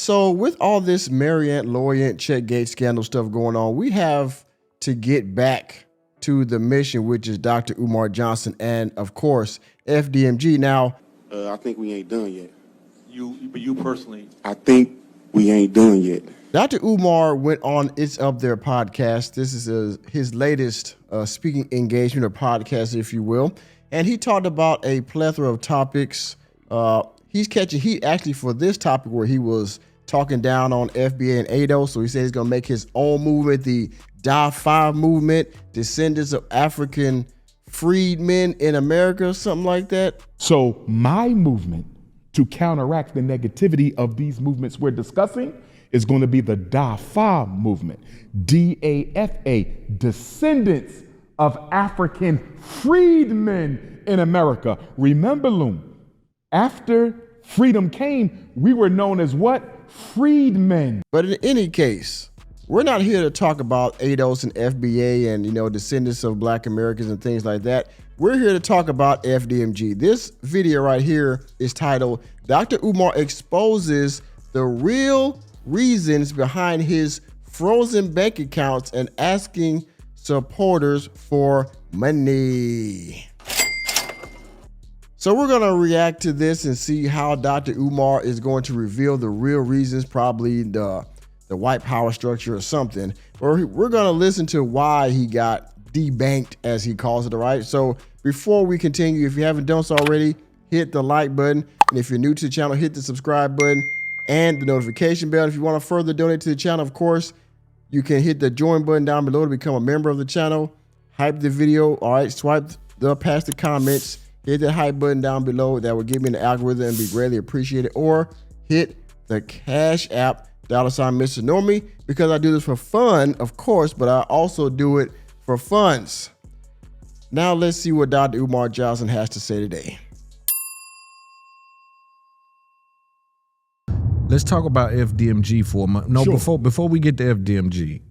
So with all this Mariant, Lorient, Checkgate scandal stuff going on, we have to get back to the mission, which is Dr. Umar Johnson and, of course, FDMG. Now, I think we ain't done yet. You personally? I think we ain't done yet. Dr. Umar went on It's Up There podcast. This is his latest speaking engagement or podcast, if you will. And he talked about a plethora of topics. He's catching heat actually for this topic where he was talking down on FBA and ADO. So he said he's going to make his own movement, the Die-5 movement, descendants of African freedmen in America, something like that. So my movement to counteract the negativity of these movements we're discussing is going to be the DAFA movement. D-A-F-A, descendants of African freedmen in America. Remember, Loom, after freedom came, we were known as what? Freedmen. But in any case, we're not here to talk about ADOS and FBA and, descendants of Black Americans and things like that. We're here to talk about FDMG. This video right here is titled, Dr. Umar Exposes the Real Reasons Behind His Frozen Bank Accounts and Asking Supporters for Money. So we're going to react to this and see how Dr. Umar is going to reveal the real reasons, probably the white power structure or something. Or we're going to listen to why he got debanked, as he calls it, all right? So before we continue, if you haven't done so already, hit the like button. And if you're new to the channel, hit the subscribe button and the notification bell. If you want to further donate to the channel, of course, you can hit the join button down below to become a member of the channel. Hype the video, all right? Swipe past the comments. Hit that hype button down below. That will give me an algorithm and be greatly appreciated. Or hit the Cash App, $ Mr. Normie, because I do this for fun, of course, but I also do it for funds. Now let's see what Dr. Umar Johnson has to say today. Let's talk about FDMG for a moment. No, sure. Before we get to FDMG,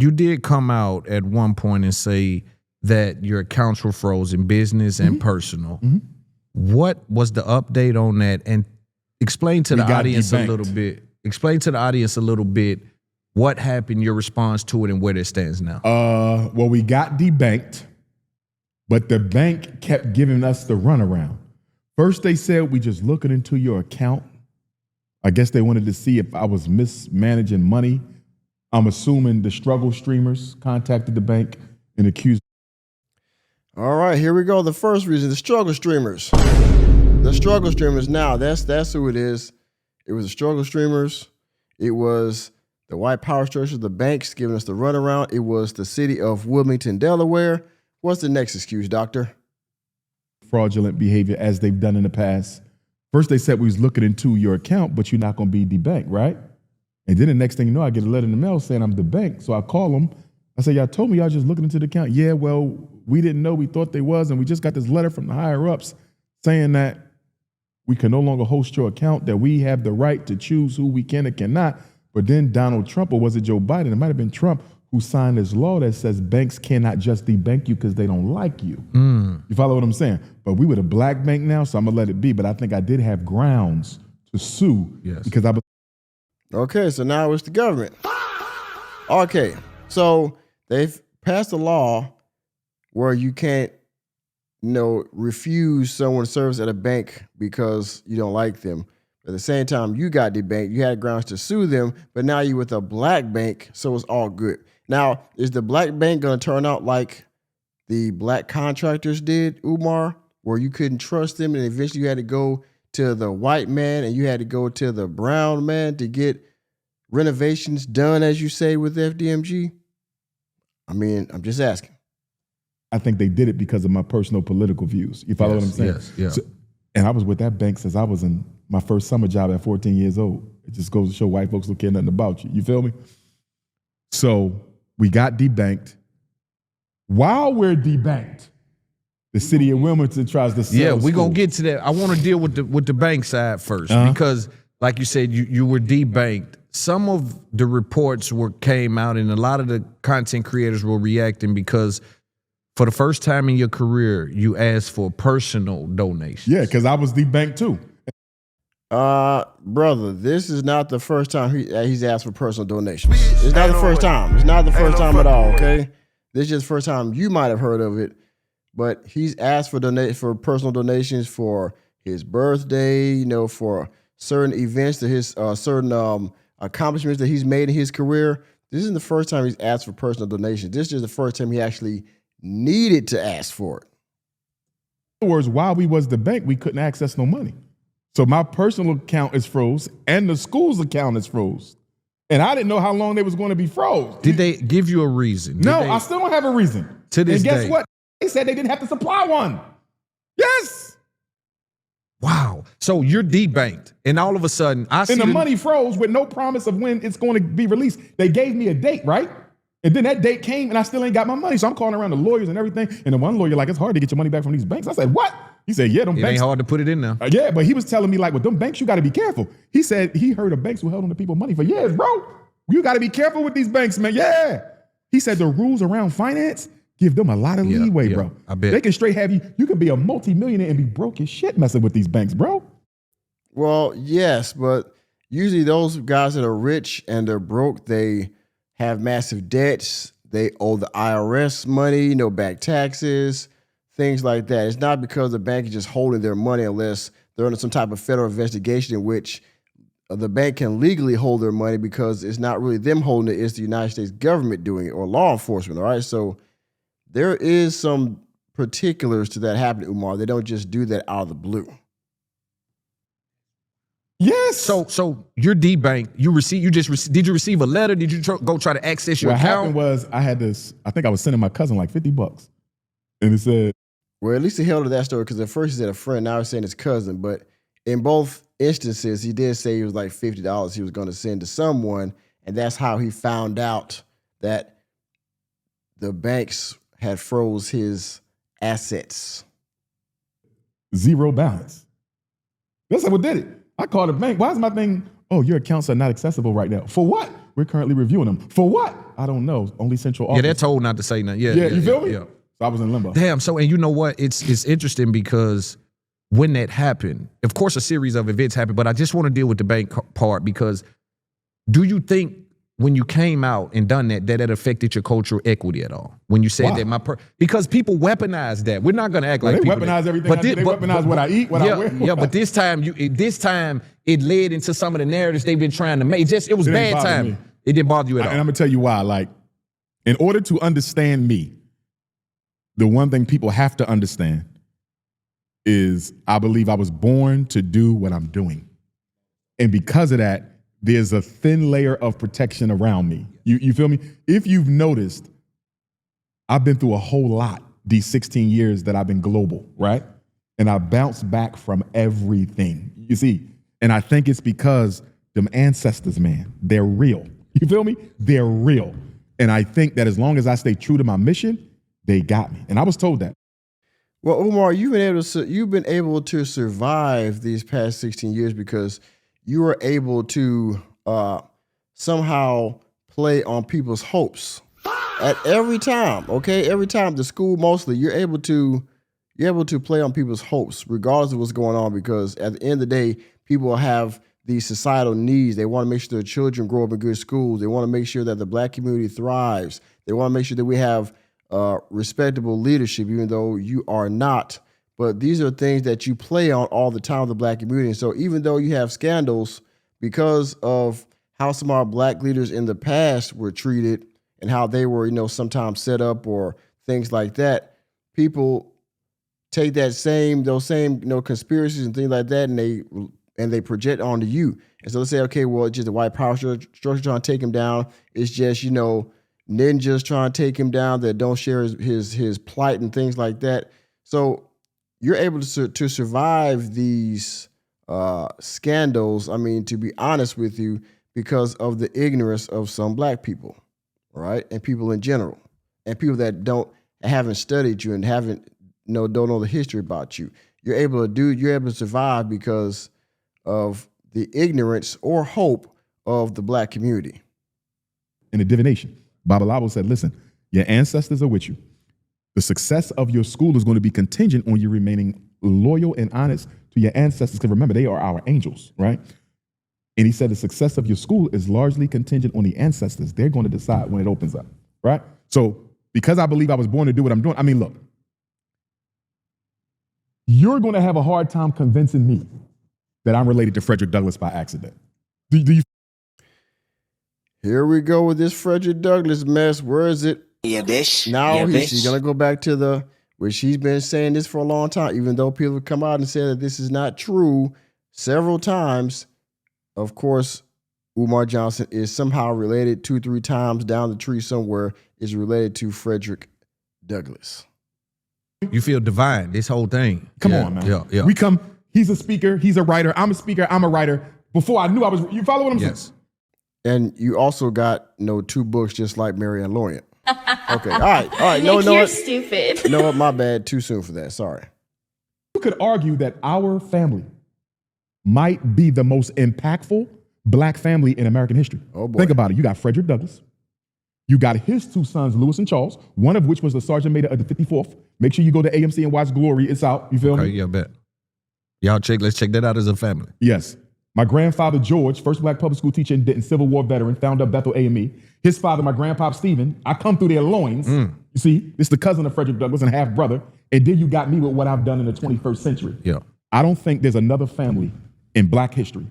you did come out at one point and say that your accounts were frozen, business and personal. What was the update on that? And explain to the audience a little bit. Explain to the audience a little bit what happened, your response to it, and where it stands now. Well, we got debanked, but the bank kept giving us the runaround. First, they said we just looking into your account. I guess they wanted to see if I was mismanaging money. I'm assuming the struggle streamers contacted the bank and accused. All right, here we go. The first reason, the struggle streamers. The struggle streamers. Now, that's who it is. It was the struggle streamers. It was the white power structure, the banks giving us the runaround. It was the city of Wilmington, Delaware. What's the next excuse, doctor? Fraudulent behavior as they've done in the past. First, they said we was looking into your account, but you're not going to be debanked, right? And then the next thing you know, I get a letter in the mail saying I'm debanked. So I call them. I say, y'all told me y'all just looking into the account. Yeah, well, we didn't know. We thought they was. And we just got this letter from the higher ups saying that we can no longer host your account, that we have the right to choose who we can and cannot. But then Donald Trump, or was it Joe Biden? It might have been Trump who signed this law that says banks cannot just debank you because they don't like you. You follow what I'm saying? But we were a black bank now, so I'm going to let it be. But I think I did have grounds to sue because I was. Okay, so now it's the government. Okay, so they've passed a law where you can't, refuse someone's service at a bank because you don't like them. At the same time, you got debanked. You had grounds to sue them, but now you're with a black bank, so it's all good. Now, is the black bank going to turn out like the black contractors did, Umar, where you couldn't trust them and eventually you had to go to the white man and you had to go to the brown man to get renovations done, as you say, with FDMG? I mean, I'm just asking. I think they did it because of my personal political views. You follow what I'm saying? Yes. So, and I was with that bank since I was in my first summer job at 14 years old. It just goes to show white folks don't care nothing about you. You feel me? So we got debanked. While we're debanked, the city of Wilmington tries to sell. Yeah, we're going to get to that. I want to deal with the bank side first because, like you said, you were debanked. Some of the reports came out and a lot of the content creators were reacting because for the first time in your career, you asked for personal donations. Yeah, because I was debanked too. Brother, this is not the first time he's asked for personal donations. It's not the first time. It's not the first time at all, okay? This is just the first time you might have heard of it, but he's asked for personal donations for his birthday, you know, for certain events, to his certain accomplishments that he's made in his career. This isn't the first time he's asked for personal donations. This is the first time he actually needed to ask for it. In other words, while we was the bank, we couldn't access no money. So my personal account is froze and the school's account is froze. And I didn't know how long they was going to be froze. Did they give you a reason? No, I still don't have a reason. To this day. And guess day. what? They said they didn't have to supply one. Yes. Wow. So you're debanked, and all of a sudden, I see And the money froze with no promise of when it's going to be released. They gave me a date, right? And then that date came and I still ain't got my money. So I'm calling around the lawyers and everything. And the one lawyer like, it's hard to get your money back from these banks. I said, what? He said, yeah, them It banks. ain't hard to put it in there. Yeah, but he was telling me like, with them banks, you got to be careful. He said he heard of banks who held on to people money for years, bro. You got to be careful with these banks, man. Yeah. He said the rules around finance give them a lot of leeway, bro. I bet. They can straight have you. You can be a multimillionaire and be broke as shit messing with these banks, bro. Well, yes, but usually those guys that are rich and they're broke, they have massive debts. They owe the IRS money, no back taxes, things like that. It's not because the bank is just holding their money unless they're under some type of federal investigation in which the bank can legally hold their money, because it's not really them holding it, it's the United States government doing it, or law enforcement, all right? So there is some particulars to that happening, Umar. They don't just do that out of the blue. Yes. So you're debanked. Did you receive a letter? Did you go try to access your what account? happened was I had this, I think I was sending my cousin like $50. And it said, Well, at least he held to that story, because at first he said a friend, now he's saying his cousin. But in both instances, he did say it was like $50 he was going to send to someone, and that's how he found out that the banks had froze his assets. zero balance. That's what did it. I called the bank. Why is my thing? Oh, your accounts are not accessible right now. For what? We're currently reviewing them. For what? I don't know. Only central office. Yeah, they're told not to say nothing. Yeah, you feel me? Yeah. So I was in limbo. Damn. So, and you know what? It's interesting because when that happened, of course, a series of events happened, but I just want to deal with the bank part, because do you think when you came out and done that it affected your cultural equity at all? When you said that because people weaponize that. We're not going to act like They people weaponize everything. They weaponize what I eat, what I wear. Yeah, but this time it led into some of the narratives they've been trying to make. It was bad bother time. me. It didn't bother you at all. And I'm gonna tell you why. Like, in order to understand me, the one thing people have to understand is I believe I was born to do what I'm doing. And because of that, there's a thin layer of protection around me. You feel me? If you've noticed, I've been through a whole lot these 16 years that I've been global, right? And I bounced back from everything, you see? And I think it's because them ancestors, man, they're real. You feel me? They're real. And I think that as long as I stay true to my mission, they got me. And I was told that. Well, Umar, you've been able to survive these past 16 years because you were able to somehow play on people's hopes at every time. Okay, every time, the school mostly, you're able to play on people's hopes regardless of what's going on, because at the end of the day, people have these societal needs. They want to make sure their children grow up in good schools. They want to make sure that the black community thrives. They want to make sure that we have respectable leadership, even though you are not. But these are things that you play on all the time with the black community. And so even though you have scandals because of how some of our black leaders in the past were treated and how they were, sometimes set up or things like that, people take those same, conspiracies and things like that, and they project onto you. And so they say, okay, well, it's just the white power structure trying to take him down. It's just, ninjas trying to take him down that don't share his plight and things like that. So you're able to survive these scandals, to be honest with you, because of the ignorance of some black people, right? And people in general, and people that haven't studied you and don't know the history about you. You're able to survive because of the ignorance or hope of the black community. In a divination, Babalabo said, listen, your ancestors are with you. The success of your school is going to be contingent on you remaining loyal and honest to your ancestors, because remember, they are our angels, right? And he said the success of your school is largely contingent on the ancestors. They're going to decide when it opens up, right? So because I believe I was born to do what I'm doing, I mean, look, you're going to have a hard time convincing me that I'm related to Frederick Douglass by accident. Do you? Here we go with this Frederick Douglass mess. Where is it? Yeah, bitch. Now yeah, she's going to go back to where she's been saying this for a long time, even though people have come out and said that this is not true several times. Of course, Umar Johnson is somehow related 2-3 times down the tree somewhere is related to Frederick Douglass. You feel divine, this whole thing. Come on, man. Yeah. We come, he's a speaker, he's a writer, I'm a speaker, I'm a writer. Before I knew I was, you follow what I'm saying? And you also got 2 books just like Marianne Lawrence. Okay, all right. No, Nick, you're stupid. You know what? My bad. Too soon for that. Sorry. You could argue that our family might be the most impactful black family in American history. Oh, boy. Think about it. You got Frederick Douglass. You got his 2 sons, Lewis and Charles, one of which was the sergeant major of the 54th. Make sure you go to AMC and watch Glory. It's out. You feel me? Yeah, bet. Let's check that out as a family. Yes. My grandfather, George, first black public school teacher in Denton, Civil War veteran, found up Bethel AME. His father, my grandpop, Stephen, I come through their loins. You see, this is the cousin of Frederick Douglass and half brother. And then you got me with what I've done in the 21st century. Yeah. I don't think there's another family in black history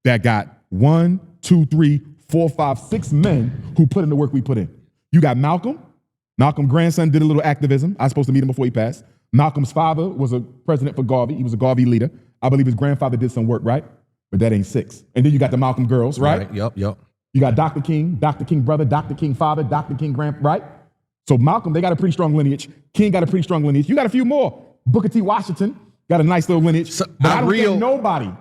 that got 1, 2, 3, 4, 5, 6 men who put in the work we put in. You got Malcolm. Malcolm's grandson did a little activism. I was supposed to meet him before he passed. Malcolm's father was a president for Garvey. He was a Garvey leader. I believe his grandfather did some work, right? But that ain't 6. And then you got the Malcolm girls, right? Yep. You got Dr. King brother, Dr. King father, Dr. King right? So Malcolm, they got a pretty strong lineage. King got a pretty strong lineage. You got a few more. Booker T. Washington got a nice little lineage. So, but I don't think nobody,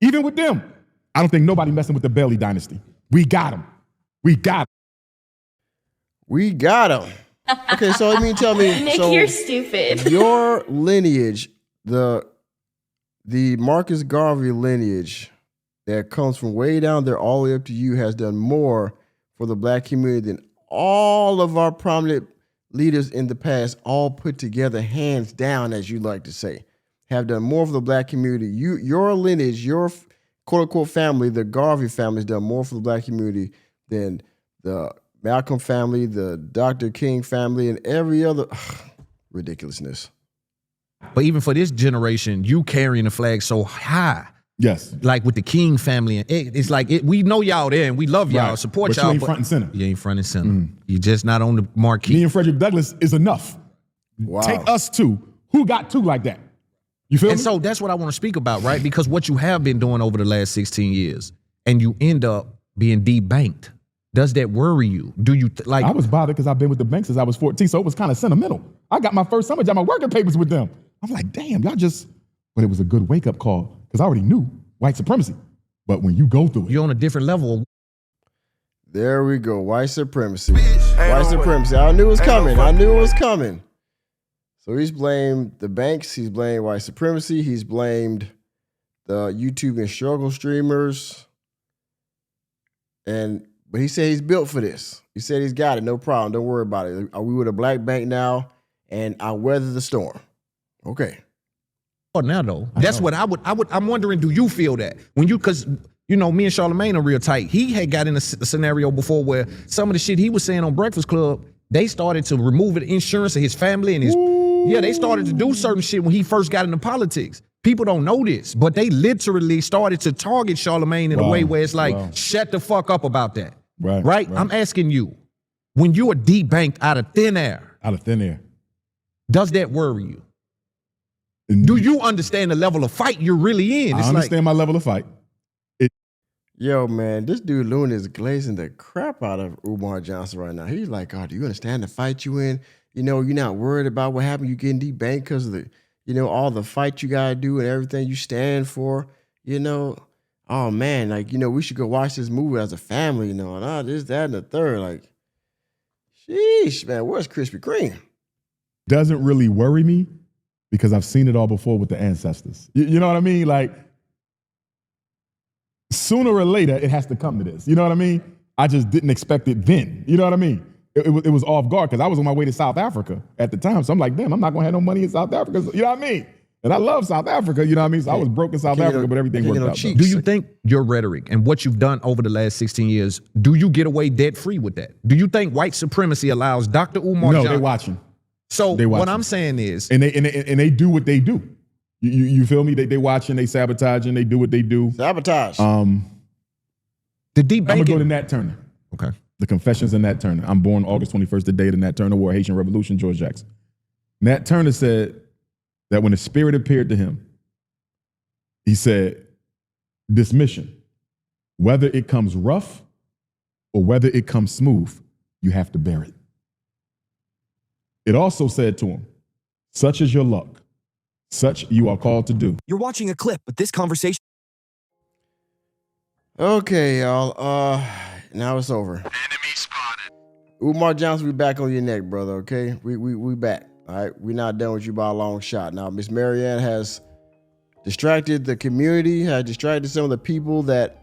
even with them, I don't think nobody messing with the Bailey dynasty. We got them. We got them. Okay, so I mean, tell me. Nick, so you're stupid. Your lineage, the Marcus Garvey lineage that comes from way down there all the way up to you has done more for the black community than all of our prominent leaders in the past, all put together, hands down, as you like to say, have done more for the black community. Your lineage, your quote-unquote family, the Garvey family, has done more for the black community than the Malcolm family, the Dr. King family, and every other ridiculousness. But even for this generation, you carrying the flag so high. Yes. Like with the King family. And it's like, we know y'all there and we love y'all, support but y'all. You ain't front and center. You ain't front and center. You're just not on the marquee. Me and Frederick Douglass is enough. Wow. Take us 2. Who got 2 like that? You feel me? And so that's what I want to speak about, right? Because what you have been doing over the last 16 years, and you end up being debanked. Does that worry you? Do you like? I was bothered because I've been with the bank since I was 14, so it was kind of sentimental. I got my first summer job, my working papers with them. I'm like, damn, y'all just, but it was a good wake-up call because I already knew white supremacy. But when you go through it, You're on a different level. There we go. White supremacy. White supremacy. I knew it was coming. So he's blamed the banks. He's blamed white supremacy. He's blamed the YouTube and struggle streamers. But he said he's built for this. He said he's got it. No problem. Don't worry about it. Are we with a black bank now? And I'll weather the storm. Okay. Oh, now though, that's what I'm wondering. Do you feel that because me and Charlamagne are real tight. He had got in a scenario before where some of the shit he was saying on Breakfast Club, they started to remove the insurance of his family and his. Yeah, they started to do certain shit when he first got into politics. People don't know this, but they literally started to target Charlamagne in a way where it's like, shut the fuck up about that. Right? I'm asking you, when you are debanked out of thin air, does that worry you? Do you understand the level of fight you're really in? I understand my level of fight. Yo, man, this dude Loon is glazing the crap out of Umar Johnson right now. He's like, oh, do you understand the fight you in? You're not worried about what happened. You getting debanked because of the, all the fight you got to do and everything you stand for. Oh, man, we should go watch this movie as a family, and this, that, and the third. Like, sheesh, man, where's Krispy Kreme? Doesn't really worry me because I've seen it all before with the ancestors. You know what I mean? Like, sooner or later, it has to come to this. You know what I mean? I just didn't expect it then. You know what I mean? It was off guard because I was on my way to South Africa at the time. So I'm like, damn, I'm not going to have no money in South Africa. You know what I mean? And I love South Africa, you know what I mean? So I was broke in South Africa, but everything worked out. Do you think your rhetoric and what you've done over the last 16 years, do you get away debt-free with that? Do you think white supremacy allows Dr. Umar No, Johnson? they're watching. So They watching. what I'm saying is, And they do what they do. You feel me? They watching, they sabotaging, they do what they do. Sabotage. the deep I'm gonna go to banking. Nat Turner. Okay. The Confessions of Nat Turner. I'm born August 21st, the day of the Nat Turner War, Haitian Revolution, George Jackson. Nat Turner said that when the Spirit appeared to him, he said, this mission, whether it comes rough or whether it comes smooth, you have to bear it. It also said to him, such is your luck, such you are called to do. You're watching a clip, but this conversation. Okay, y'all. Now it's over. Enemy spotted. Umar Johnson, we back on your neck, brother. Okay, we back. All right, we're not done with you by a long shot. Now, Miss Marianne has distracted the community, had distracted some of the people that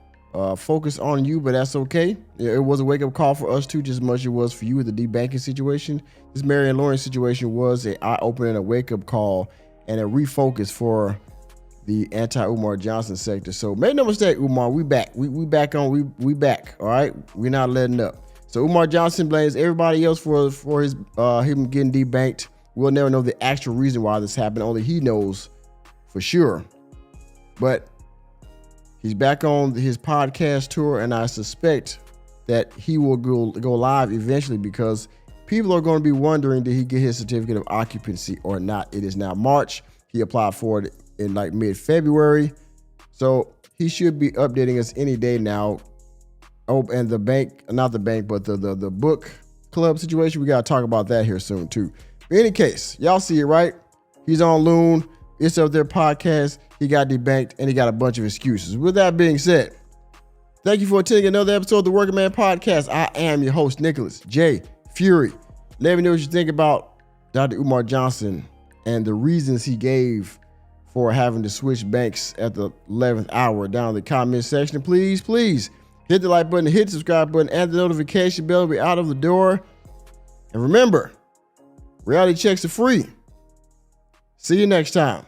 focus on you, but that's okay. It was a wake-up call for us too, just as much as it was for you with the debanking situation. This Marianne Lawrence situation was an eye-opening, a wake-up call, and a refocus for the anti-Umar Johnson sector. So make no mistake, Umar, we back. We back on. We back. All right, we're not letting up. So Umar Johnson blames everybody else for his him getting debanked. We'll never know the actual reason why this happened. Only he knows for sure. But he's back on his podcast tour, and I suspect that he will go live eventually because people are going to be wondering, did he get his certificate of occupancy or not? It is now March. He applied for it in like mid-February. So he should be updating us any day now. Oh, and the bank, not the bank, but the book club situation, we got to talk about that here soon too. In any case, y'all see it, right? He's on Loon. It's up there podcast. He got debanked and he got a bunch of excuses. With that being said, thank you for attending another episode of the Working Man Podcast. I am your host, Nicholas J. Fury. Let me know what you think about Dr. Umar Johnson and the reasons he gave for having to switch banks at the 11th hour down in the comment section. Please hit the like button, hit the subscribe button, and the notification bell. We're out of the door. And remember, reality checks are free. See you next time.